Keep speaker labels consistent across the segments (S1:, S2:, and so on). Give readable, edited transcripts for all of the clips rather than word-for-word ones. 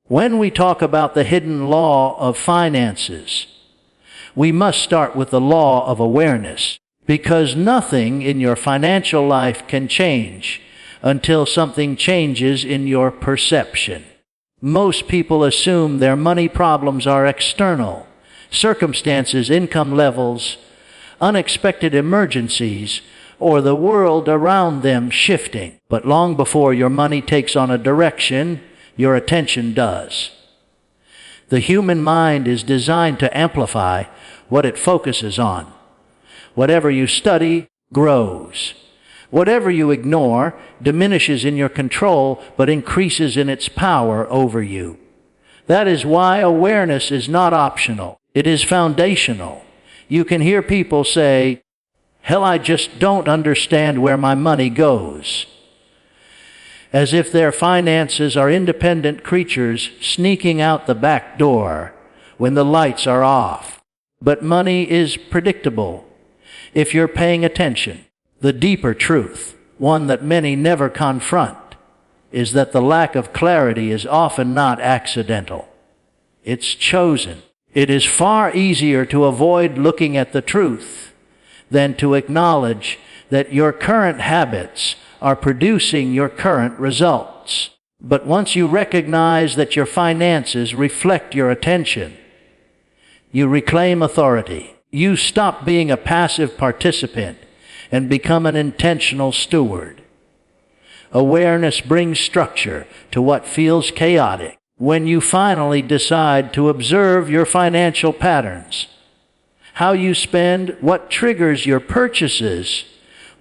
S1: When we talk about the hidden law of finances, we must start with the law of awareness, because nothing in your financial life can change until something changes in your perception. Most people assume their money problems are external, circumstances, income levels, unexpected emergencies, or the world around them shifting. But long before your money takes on a direction, your attention does. The human mind is designed to amplify what it focuses on. Whatever you study grows. Whatever you ignore diminishes in your control, but increases in its power over you. That is why awareness is not optional. It is foundational. You can hear people say, "Hell, I just don't understand where my money goes," as if their finances are independent creatures sneaking out the back door when the lights are off. But money is predictable if you're paying attention. The deeper truth, one that many never confront, is that the lack of clarity is often not accidental. It's chosen. It is far easier to avoid looking at the truth than to acknowledge that your current habits are producing your current results. But once you recognize that your finances reflect your attention, you reclaim authority. You stop being a passive participant and become an intentional steward. Awareness brings structure to what feels chaotic. When you finally decide to observe your financial patterns, how you spend, what triggers your purchases,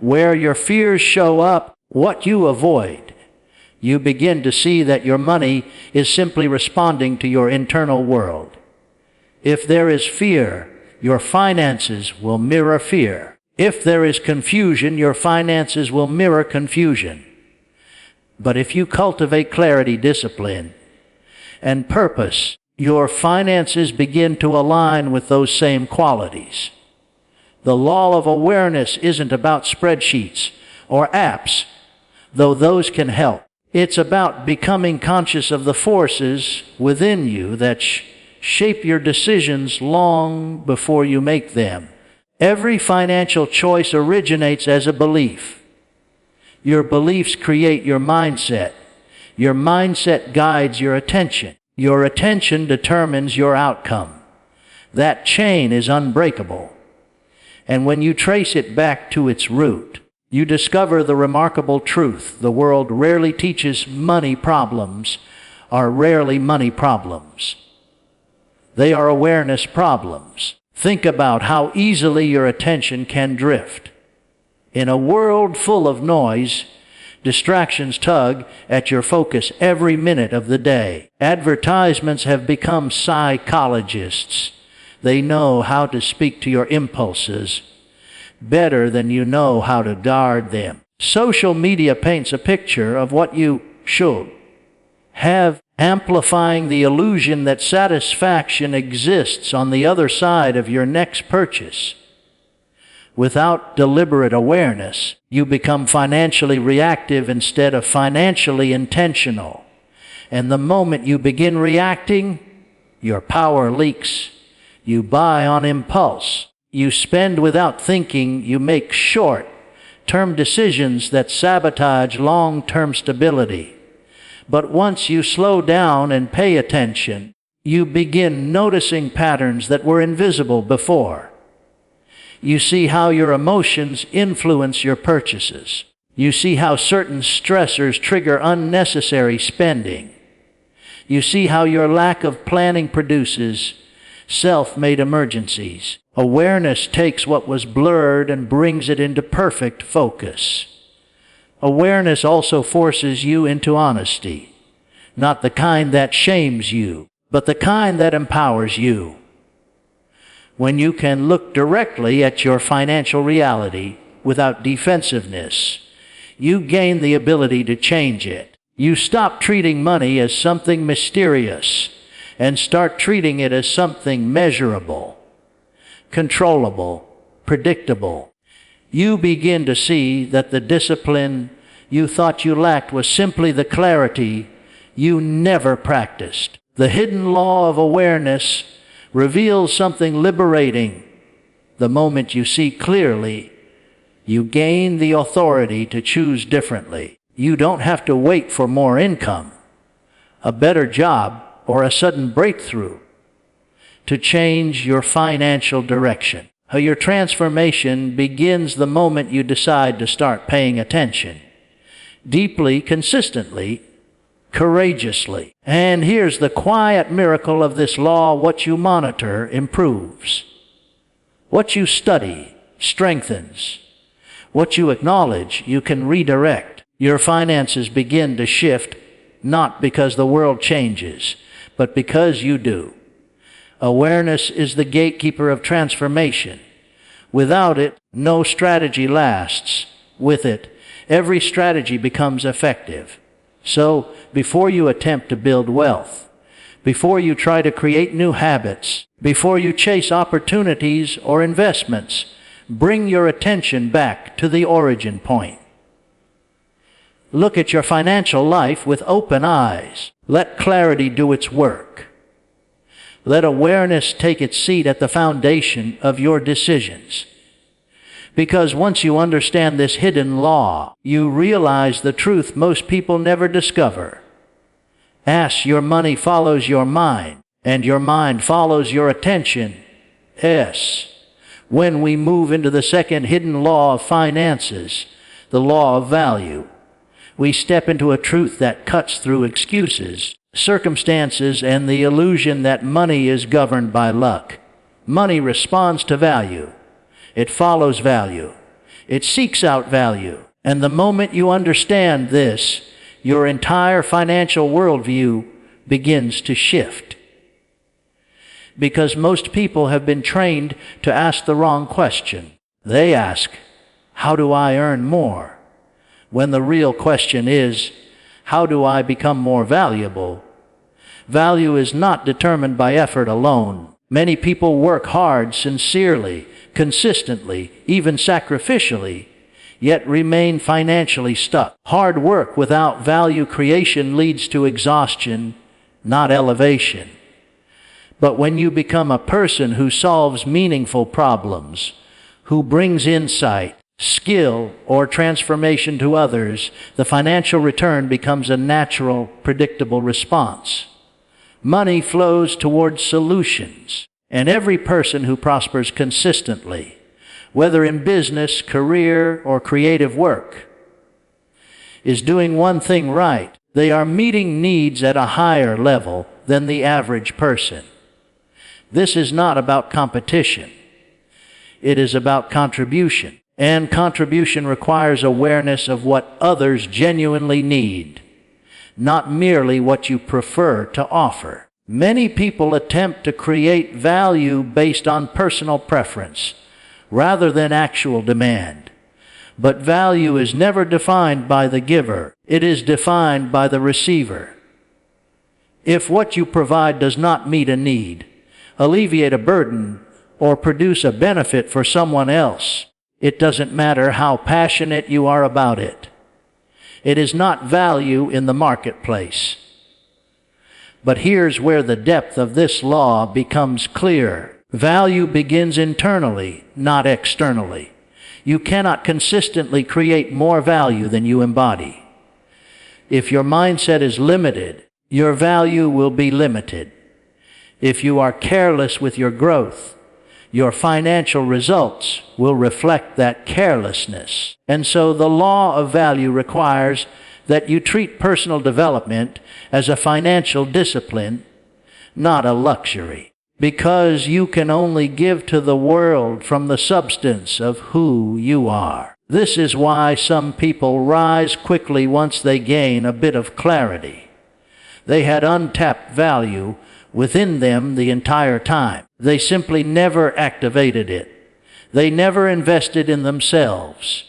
S1: where your fears show up, what you avoid, you begin to see that your money is simply responding to your internal world. If there is fear, your finances will mirror fear. If there is confusion, your finances will mirror confusion. But if you cultivate clarity, discipline, and purpose, your finances begin to align with those same qualities. The law of awareness isn't about spreadsheets or apps, though those can help. It's about becoming conscious of the forces within you that shape your decisions long before you make them. Every financial choice originates as a belief. Your beliefs create your mindset. Your mindset guides your attention. Your attention determines your outcome. That chain is unbreakable. And when you trace it back to its root, you discover the remarkable truth the world rarely teaches: money problems are rarely money problems. They are awareness problems. Think about how easily your attention can drift. In a world full of noise, distractions tug at your focus every minute of the day. Advertisements have become psychologists. They know how to speak to your impulses better than you know how to guard them. Social media paints a picture of what you should have, amplifying the illusion that satisfaction exists on the other side of your next purchase. Without deliberate awareness, you become financially reactive instead of financially intentional. And the moment you begin reacting, your power leaks. You buy on impulse. You spend without thinking. You make short-term decisions that sabotage long-term stability. But once you slow down and pay attention, you begin noticing patterns that were invisible before. You see how your emotions influence your purchases. You see how certain stressors trigger unnecessary spending. You see how your lack of planning produces self-made emergencies. Awareness takes what was blurred and brings it into perfect focus. Awareness also forces you into honesty, not the kind that shames you, but the kind that empowers you. When you can look directly at your financial reality without defensiveness, you gain the ability to change it. You stop treating money as something mysterious and start treating it as something measurable, controllable, predictable. You begin to see that the discipline you thought you lacked was simply the clarity you never practiced. The hidden law of awareness reveals something liberating. The moment you see clearly, you gain the authority to choose differently. You don't have to wait for more income, a better job, or a sudden breakthrough to change your financial direction. Your transformation begins the moment you decide to start paying attention, deeply, consistently, courageously. And here's the quiet miracle of this law: what you monitor improves. What you study strengthens. What you acknowledge, you can redirect. Your finances begin to shift, not because the world changes, but because you do. Awareness is the gatekeeper of transformation. Without it, no strategy lasts. With it, every strategy becomes effective. So, before you attempt to build wealth, before you try to create new habits, before you chase opportunities or investments, bring your attention back to the origin point. Look at your financial life with open eyes. Let clarity do its work. Let awareness take its seat at the foundation of your decisions. Because once you understand this hidden law, you realize the truth most people never discover. Your money follows your mind, and your mind follows your attention. When we move into the second hidden law of finances, the law of value, we step into a truth that cuts through excuses, circumstances, and the illusion that money is governed by luck. Money responds to value. It follows value. It seeks out value. And the moment you understand this, your entire financial worldview begins to shift. Because most people have been trained to ask the wrong question. They ask, how do I earn more? When the real question is, how do I become more valuable? Value is not determined by effort alone. Many people work hard, sincerely, consistently, even sacrificially, yet remain financially stuck. Hard work without value creation leads to exhaustion, not elevation. But when you become a person who solves meaningful problems, who brings insight, skill, or transformation to others, the financial return becomes a natural, predictable response. Money flows towards solutions, and every person who prospers consistently, whether in business, career, or creative work, is doing one thing right. They are meeting needs at a higher level than the average person. This is not about competition. It is about contribution. And contribution requires awareness of what others genuinely need, not merely what you prefer to offer. Many people attempt to create value based on personal preference rather than actual demand. But value is never defined by the giver. It is defined by the receiver. If what you provide does not meet a need, alleviate a burden, or produce a benefit for someone else, it doesn't matter how passionate you are about it. It is not value in the marketplace. But here's where the depth of this law becomes clear. Value begins internally, not externally. You cannot consistently create more value than you embody. If your mindset is limited, your value will be limited. If you are careless with your growth, your financial results will reflect that carelessness. And so the law of value requires that you treat personal development as a financial discipline, not a luxury. Because you can only give to the world from the substance of who you are. This is why some people rise quickly once they gain a bit of clarity. They had untapped value within them the entire time. They simply never activated it. They never invested in themselves.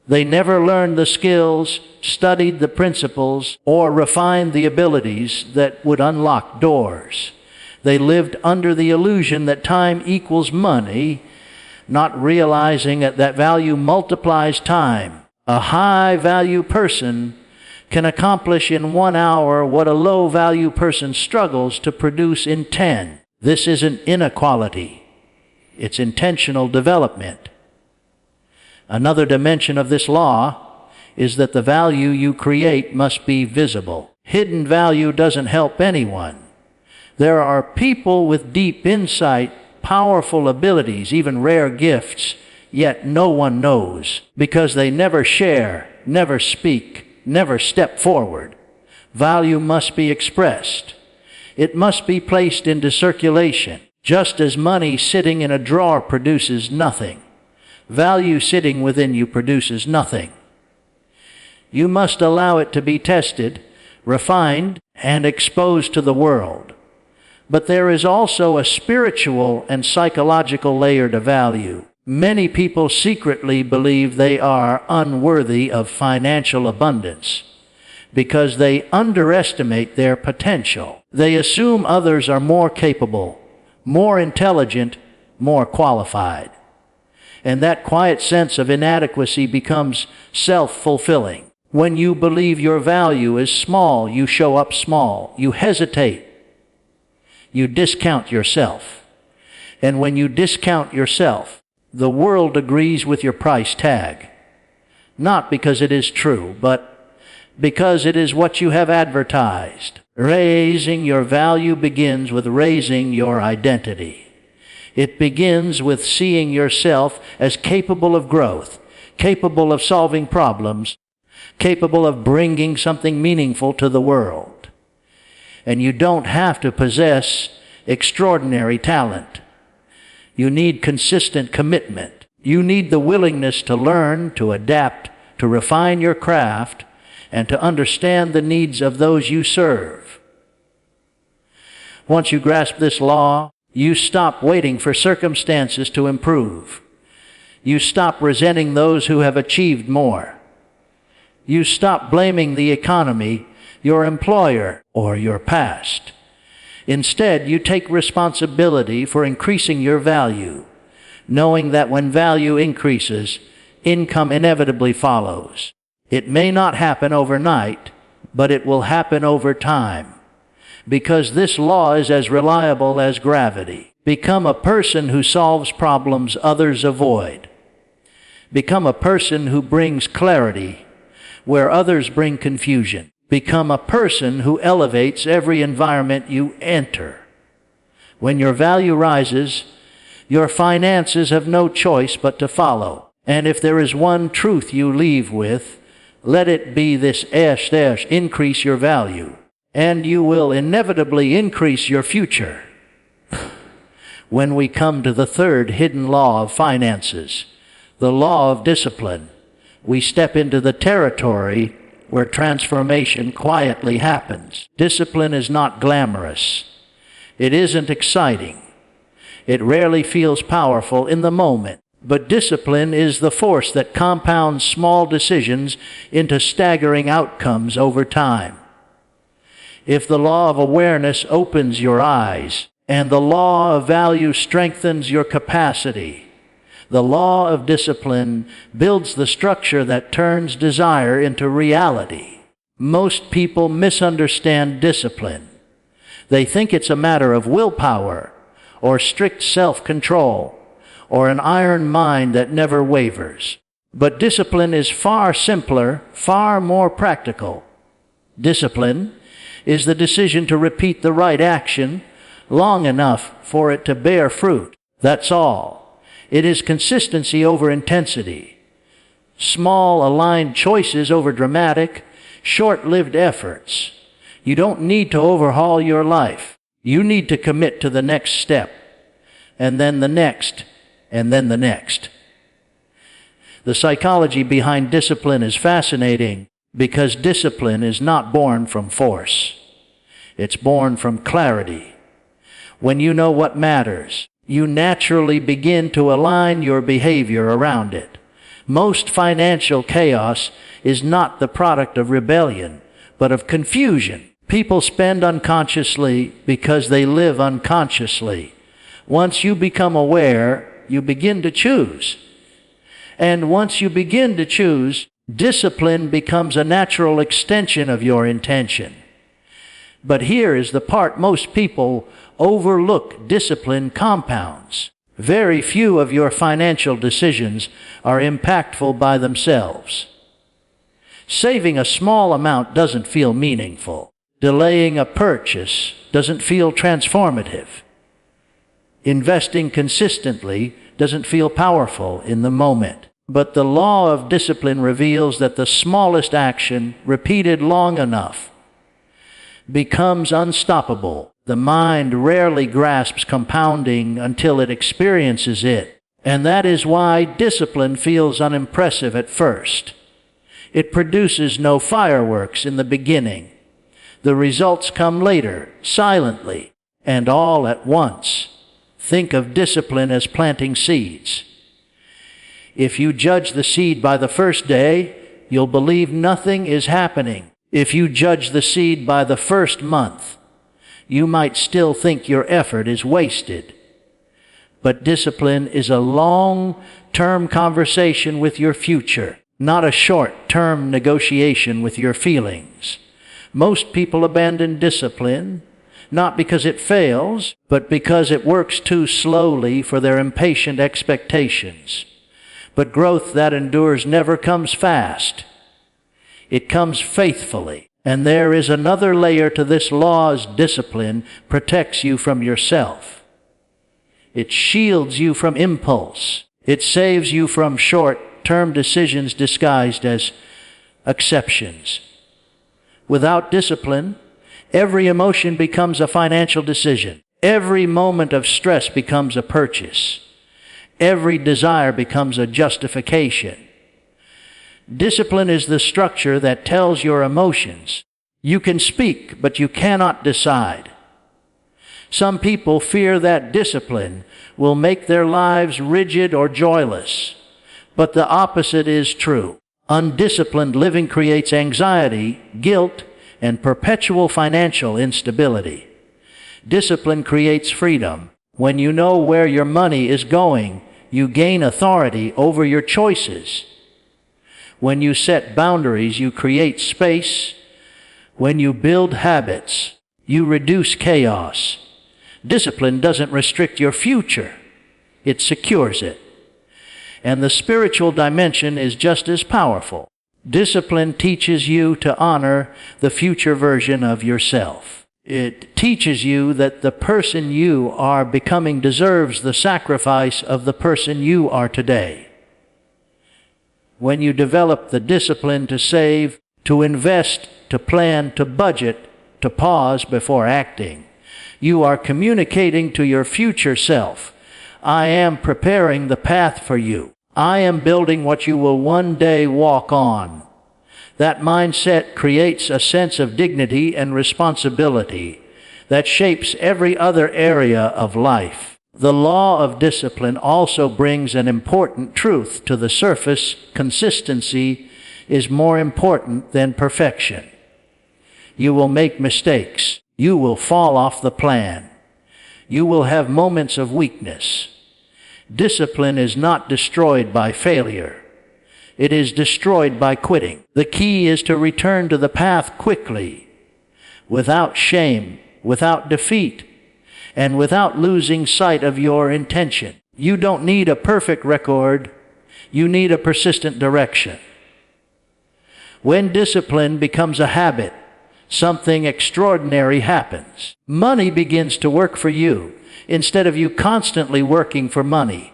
S1: They never learned the skills, studied the principles, or refined the abilities that would unlock doors. They lived under the illusion that time equals money, not realizing that value multiplies time. A high-value person can accomplish in 1 hour what a low-value person struggles to produce in 10. This isn't inequality. It's intentional development. Another dimension of this law is that the value you create must be visible. Hidden value doesn't help anyone. There are people with deep insight, powerful abilities, even rare gifts, yet no one knows because they never share, never speak, never step forward. Value must be expressed. It must be placed into circulation. Just as money sitting in a drawer produces nothing, value sitting within you produces nothing. You must allow it to be tested, refined, and exposed to the world. But there is also a spiritual and psychological layer to value. Many people secretly believe they are unworthy of financial abundance because they underestimate their potential. They assume others are more capable, more intelligent, more qualified. And that quiet sense of inadequacy becomes self-fulfilling. When you believe your value is small, you show up small. You hesitate. You discount yourself. And when you discount yourself, the world agrees with your price tag. Not because it is true, but because it is what you have advertised. Raising your value begins with raising your identity. It begins with seeing yourself as capable of growth, capable of solving problems, capable of bringing something meaningful to the world. And you don't have to possess extraordinary talent. You need consistent commitment. You need the willingness to learn, to adapt, to refine your craft, and to understand the needs of those you serve. Once you grasp this law, you stop waiting for circumstances to improve. You stop resenting those who have achieved more. You stop blaming the economy, your employer, or your past. Instead, you take responsibility for increasing your value, knowing that when value increases, income inevitably follows. It may not happen overnight, but it will happen over time, because this law is as reliable as gravity. Become a person who solves problems others avoid. Become a person who brings clarity where others bring confusion. Become a person who elevates every environment you enter. When your value rises, your finances have no choice but to follow. And if there is one truth you leave with, let it be this: increase your value, and you will inevitably increase your future. When we come to the third hidden law of finances, the law of discipline, we step into the territory where transformation quietly happens. Discipline is not glamorous. It isn't exciting. It rarely feels powerful in the moment. But discipline is the force that compounds small decisions into staggering outcomes over time. If the law of awareness opens your eyes, and the law of value strengthens your capacity, the law of discipline builds the structure that turns desire into reality. Most people misunderstand discipline. They think it's a matter of willpower, or strict self-control, or an iron mind that never wavers. But discipline is far simpler, far more practical. Discipline is the decision to repeat the right action long enough for it to bear fruit. That's all. It is consistency over intensity. Small, aligned choices over dramatic, short-lived efforts. You don't need to overhaul your life. You need to commit to the next step, and then the next, and then the next. The psychology behind discipline is fascinating because discipline is not born from force. It's born from clarity. When you know what matters, you naturally begin to align your behavior around it. Most financial chaos is not the product of rebellion, but of confusion. People spend unconsciously because they live unconsciously. Once you become aware, you begin to choose. And once you begin to choose, Discipline becomes a natural extension of your intention. But here is the part most people overlook: discipline compounds. Very few of your financial decisions are impactful by themselves. Saving a small amount doesn't feel meaningful. Delaying a purchase doesn't feel transformative. Investing consistently doesn't feel powerful in the moment. But the law of discipline reveals that the smallest action, repeated long enough, becomes unstoppable. The mind rarely grasps compounding until it experiences it. And that is why discipline feels unimpressive at first. It produces no fireworks in the beginning. The results come later, silently, and all at once. Think of discipline as planting seeds. If you judge the seed by the first day, you'll believe nothing is happening. If you judge the seed by the first month, you might still think your effort is wasted. But discipline is a long-term conversation with your future, not a short-term negotiation with your feelings. Most people abandon discipline, not because it fails, but because it works too slowly for their impatient expectations. But growth that endures never comes fast. It comes faithfully. And there is another layer to this law: as discipline protects you from yourself. It shields you from impulse. It saves you from short-term decisions disguised as exceptions. Without discipline, every emotion becomes a financial decision. Every moment of stress becomes a purchase. Every desire becomes a justification. Discipline is the structure that tells your emotions. You can speak, but you cannot decide. Some people fear that discipline will make their lives rigid or joyless, but the opposite is true. Undisciplined living creates anxiety, guilt, and perpetual financial instability. Discipline creates freedom. When you know where your money is going, you gain authority over your choices. When you set boundaries, you create space. When you build habits, you reduce chaos. Discipline doesn't restrict your future. It secures it. And the spiritual dimension is just as powerful. Discipline teaches you to honor the future version of yourself. It teaches you that the person you are becoming deserves the sacrifice of the person you are today. When you develop the discipline to save, to invest, to plan, to budget, to pause before acting, you are communicating to your future self, I am preparing the path for you. I am building what you will one day walk on. That mindset creates a sense of dignity and responsibility that shapes every other area of life. The law of discipline also brings an important truth to the surface: consistency is more important than perfection. You will make mistakes. You will fall off the plan. You will have moments of weakness. Discipline is not destroyed by failure. It is destroyed by quitting. The key is to return to the path quickly, without shame, without defeat, and without losing sight of your intention. You don't need a perfect record. You need a persistent direction. When discipline becomes a habit, something extraordinary happens. Money begins to work for you instead of you constantly working for money.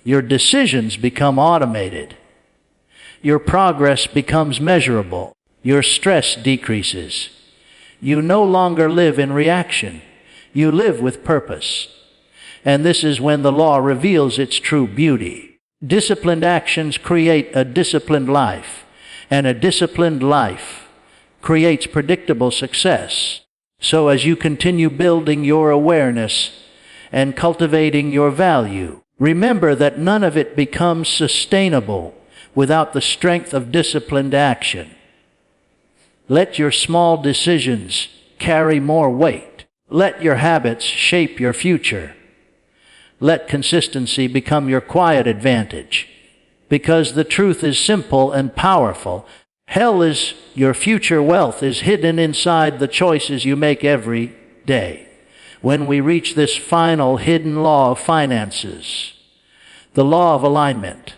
S1: Your decisions become automated. Your progress becomes measurable. Your stress decreases. You no longer live in reaction. You live with purpose. And this is when the law reveals its true beauty. Disciplined actions create a disciplined life, and a disciplined life creates predictable success. So as you continue building your awareness and cultivating your value, remember that none of it becomes sustainable without the strength of disciplined action. Let your small decisions carry more weight. Let your habits shape your future. Let consistency become your quiet advantage. because the truth is simple and powerful. Hell is your future wealth is hidden inside the choices you make every day. When we reach this final hidden law of finances, the law of alignment,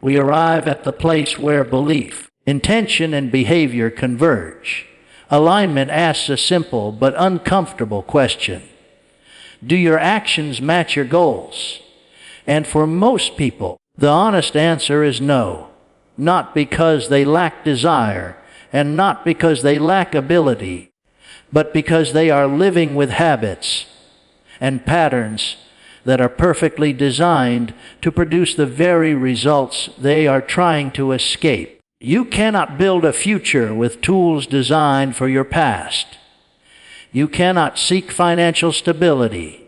S1: we arrive at the place where belief, intention, and behavior converge. Alignment asks a simple but uncomfortable question. Do your actions match your goals? And for most people, the honest answer is no. Not because they lack desire, and not because they lack ability, but because they are living with habits and patterns that are perfectly designed to produce the very results they are trying to escape. You cannot build a future with tools designed for your past. You cannot seek financial stability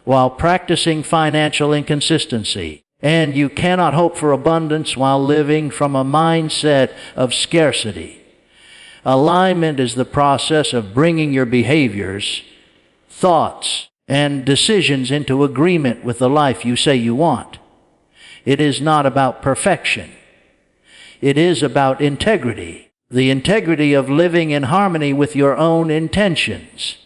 S1: while practicing financial inconsistency. And you cannot hope for abundance while living from a mindset of scarcity. Alignment is the process of bringing your behaviors, thoughts, and decisions into agreement with the life you say you want. It is not about perfection. It is about integrity, the integrity of living in harmony with your own intentions.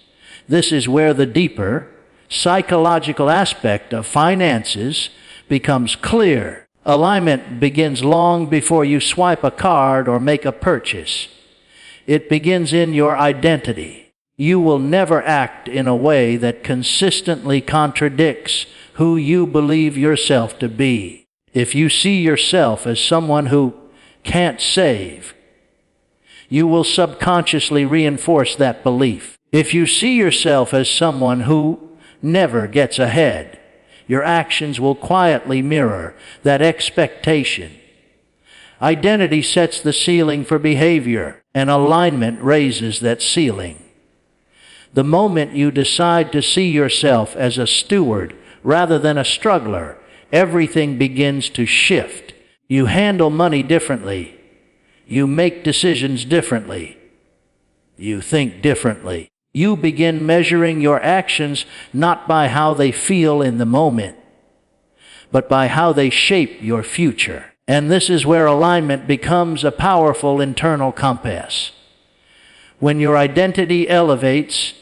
S1: This is where the deeper, psychological aspect of finances becomes clear. Alignment begins long before you swipe a card or make a purchase. It begins in your identity. You will never act in a way that consistently contradicts who you believe yourself to be. If you see yourself as someone who can't save, you will subconsciously reinforce that belief. If you see yourself as someone who never gets ahead, your actions will quietly mirror that expectation. Identity sets the ceiling for behavior, and alignment raises that ceiling. The moment you decide to see yourself as a steward rather than a struggler, everything begins to shift. You handle money differently. You make decisions differently. You think differently. You begin measuring your actions not by how they feel in the moment, but by how they shape your future. And this is where alignment becomes a powerful internal compass. When your identity elevates,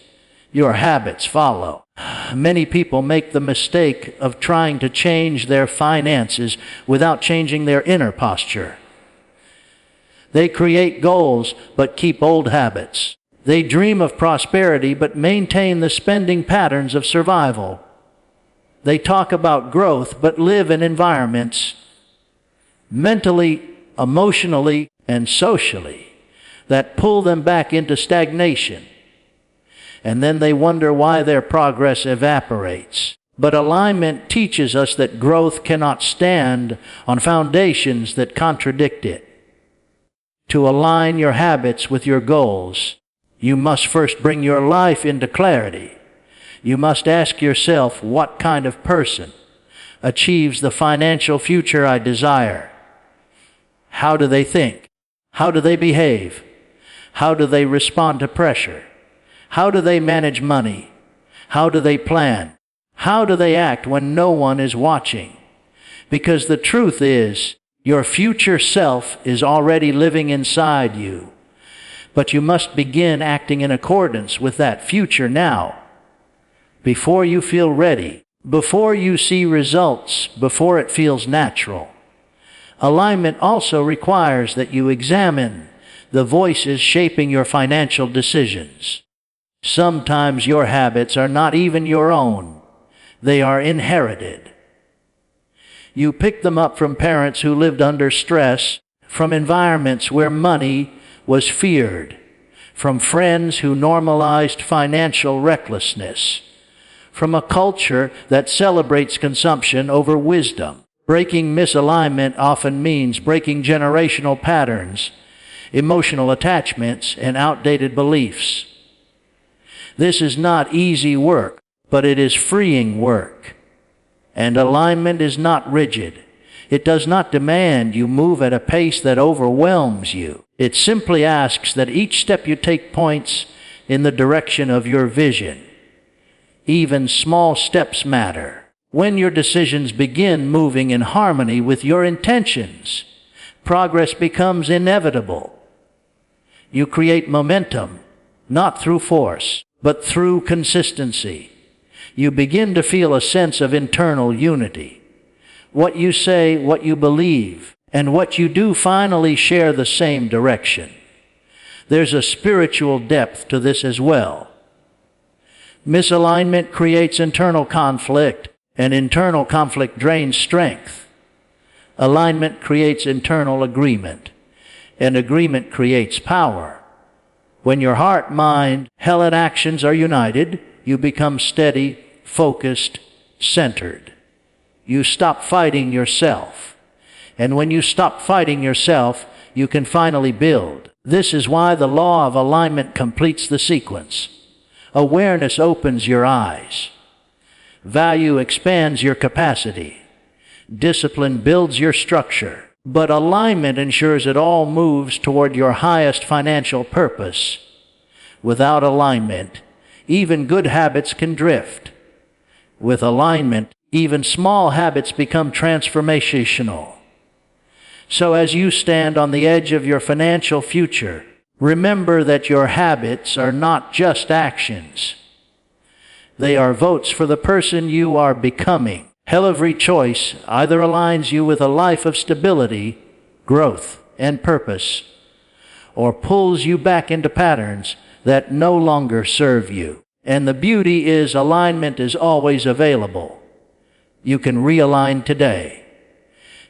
S1: your habits follow. Many people make the mistake of trying to change their finances without changing their inner posture. They create goals but keep old habits. They dream of prosperity but maintain the spending patterns of survival. They talk about growth but live in environments, mentally, emotionally, and socially, that pull them back into stagnation. And then they wonder why their progress evaporates. But alignment teaches us that growth cannot stand on foundations that contradict it. To align your habits with your goals, you must first bring your life into clarity. You must ask yourself, what kind of person achieves the financial future I desire? How do they think? How do they behave? How do they respond to pressure? How do they manage money? How do they plan? How do they act when no one is watching? Because the truth is, your future self is already living inside you. But you must begin acting in accordance with that future now. Before you feel ready, before you see results, before it feels natural. Alignment also requires that you examine the voices shaping your financial decisions. Sometimes your habits are not even your own. They are inherited. You pick them up from parents who lived under stress, from environments where money was feared, from friends who normalized financial recklessness, from a culture that celebrates consumption over wisdom. Breaking misalignment often means breaking generational patterns, emotional attachments, and outdated beliefs. This is not easy work, but it is freeing work. And alignment is not rigid. It does not demand you move at a pace that overwhelms you. It simply asks that each step you take points in the direction of your vision. Even small steps matter. When your decisions begin moving in harmony with your intentions, progress becomes inevitable. You create momentum, not through force, but through consistency. You begin to feel a sense of internal unity. What you say, what you believe, and what you do finally share the same direction. There's a spiritual depth to this as well. Misalignment creates internal conflict, and internal conflict drains strength. Alignment creates internal agreement, and agreement creates power. When your heart, mind, and actions are united, you become steady, focused, centered. You stop fighting yourself. And when you stop fighting yourself, you can finally build. This is why the law of alignment completes the sequence. Awareness opens your eyes. Value expands your capacity. Discipline builds your structure. But alignment ensures it all moves toward your highest financial purpose. Without alignment, even good habits can drift. With alignment, even small habits become transformational. So as you stand on the edge of your financial future, remember that your habits are not just actions. They are votes for the person you are becoming. Every choice either aligns you with a life of stability, growth, and purpose, or pulls you back into patterns that no longer serve you. And the beauty is alignment is always available. You can realign today.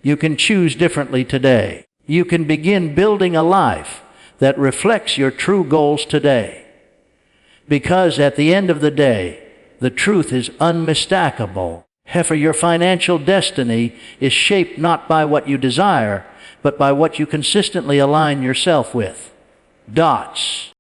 S1: You can choose differently today. You can begin building a life that reflects your true goals today. Because at the end of the day, the truth is unmistakable. For your financial destiny is shaped not by what you desire, but by what you consistently align yourself with. Dots.